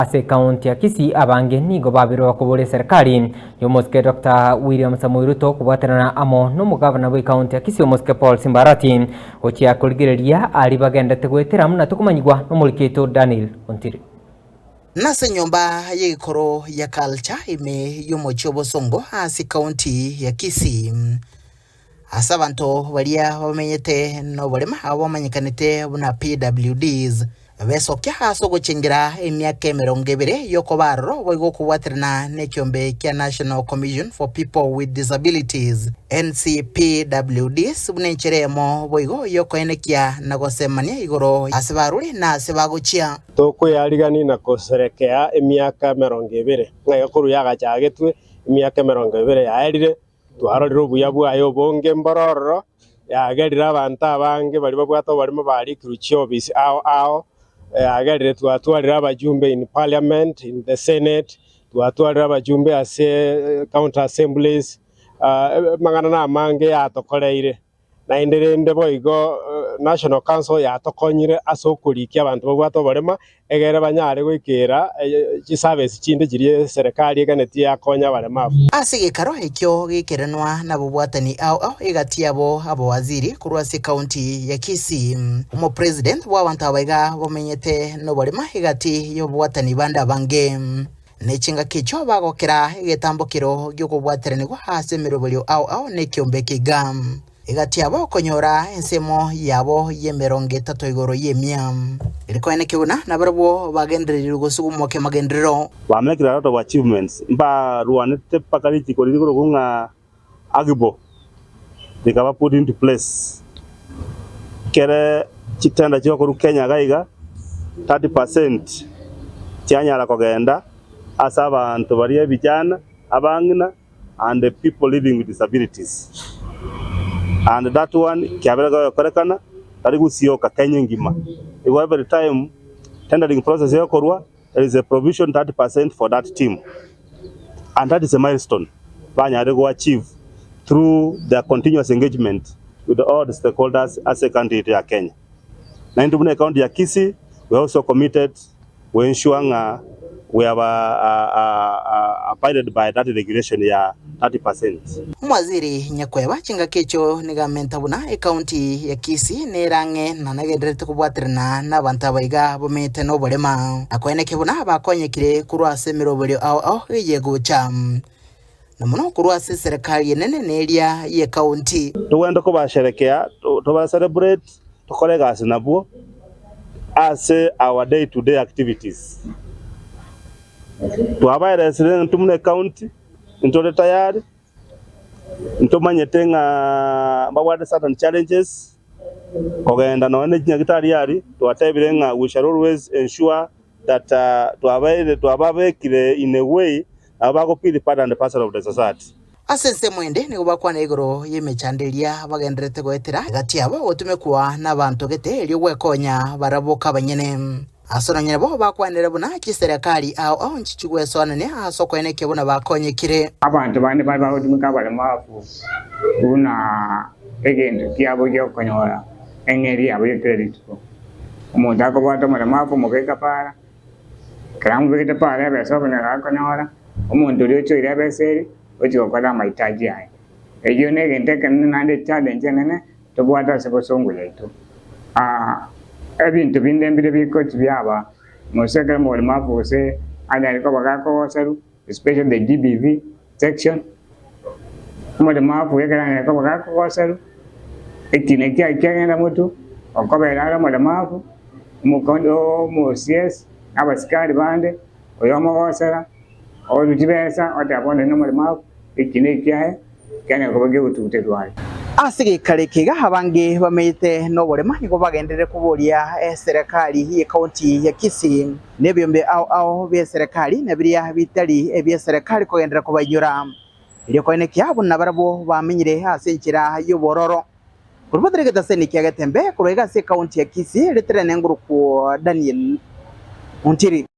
ase kaunti ya Kisii abange nigo babirwa kubure serikali yomoske Dr. William Samoei Ruto kubaterana amo n'umugavana wa kaunti ya Kisii yomoske Paul Simbarati okia kurigireria ari bagendete gwetera muna tukumanyigwa n'umurikito Daniel Ontiri nase nyomba y'ikoro ya culture ime y'umuchobo songo ase kaunti ya Kisii asa abantu baria bamenyete no barema abamanyikanite buna PWDs besokya haso guchingira emyaka 20 yoko barro boigo kuwatirana nekyombe kya National Commission for People with Disabilities NCPWDs bunencheremo boigo yoko enekia nagosemania igoro asibaruri na asibaguchia toko yarigani na koserekea emyaka 20 ngayokuru yagachagetwe emyaka 20 yaerire twaroriro buya bwayo bonge mbororo yagerira abantu abange bari babwato barimo bari kruchiobisi ao agerire twatwarira abajumbe in parliament, in the senate, twatwarira abajumbe ase county assemblies mangana na mange yatokoreire na inderende boigo national council yatokonyire asokurikia abantu babwato barema egere banyare gwikira service chinde jirie serikali eganeti yakonya barema asige karo ekyo gikerenwa na bubwatani ao egatiabo abo waziri kurwase county ya Kisii umo president wa abantu abaiga bomenyete no barema egati yo bubwatani banda bange nechinga kicho bagokera egetambokero gyo kubwateranirwa hase mirobelyo ao nekyombe kigam egati abo konyora ensemo yabo ye30 igoro yemya ilikoene kiuna na barabo bagenderero gusugumoke magenderero bamekira lot of achievements mba ruanete pakaliti ko ligoro kunga agibo dikaba put into place kere chitenda cyo ko Kenya gaiga 30% cyanyara kogenda asaba abantu bari bijana abangina and the people living with disabilities. And that one kiaberaga korekana tari gusioka Kenya ngima every time tendering process yokorwa there is a provision 30% for that team, and that is a milestone banyare go achieve through their continuous engagement with all the stakeholders as a country ya Kenya. Na indubune county ya Kisii we also committed we ensuring we have abided by that regulation ya 30%. Mwaziri Nyakweba chinga kecho nigamenta buna county ya Kisii nerange na nagenderete kubwatirana n'abantu abaiga bomete no borema akwene buna bakonyekire kurwase mirobelyo ao yego cham namuno kurwase serikali nene neria ye county tuwenda ko basherekea to ba celebrate to colleagues nabo as our day to day activities to aba resident tumne county into tayari ntomanyetenga bawade certain challenges kogenda no ne nyagitari yari to atabirenga we shall always ensure that to ababekire in a way abago feel part and parcel of the society asense mwende ni kubakwana igoro yemechandelia bagenderete gwetera gati abo otumekuwa n'abantu gete elyo gwekonya baraboka banyene asona nyene bo bakwanira buna kiserikali ao nchichugwe sona ne asoko eneke buna bakonyekire abantu bane baba otumika bale mafu una egende kiabo gyo konyora engeri abo credit umuntu akobata mara mafu mugeka para karamu bigete para beso bana konyora umuntu ryocho ire beseri ojo kwala mahitaji yae eyo negende kanande challenge nene to bwata sebo songo yetu ebintu bindembire bikochi byaba museke mole mavose anyali ko bagako seru especially the GBV section mole mavu yekana ko bagako seru ekine kyagenda mutu okobera mole mavu mukondo mosies abasikari bande oyomo wasera olujibesa otabone no mole mavu ekine kyae kana ko bage ututetwai asige karekiga habange bamete no borema ngo bagendere kuboria serikali ya county ya Kisii nebyombe ao be serikali nabiria bitali ebye serikali kogendera kubanyura ile ko eneke abo nabarabo bamenyire asenkira yobororo kurubadrege daseni kyagetembe kurega se county ya Kisii letere nenguru ku Daniel Ontiri.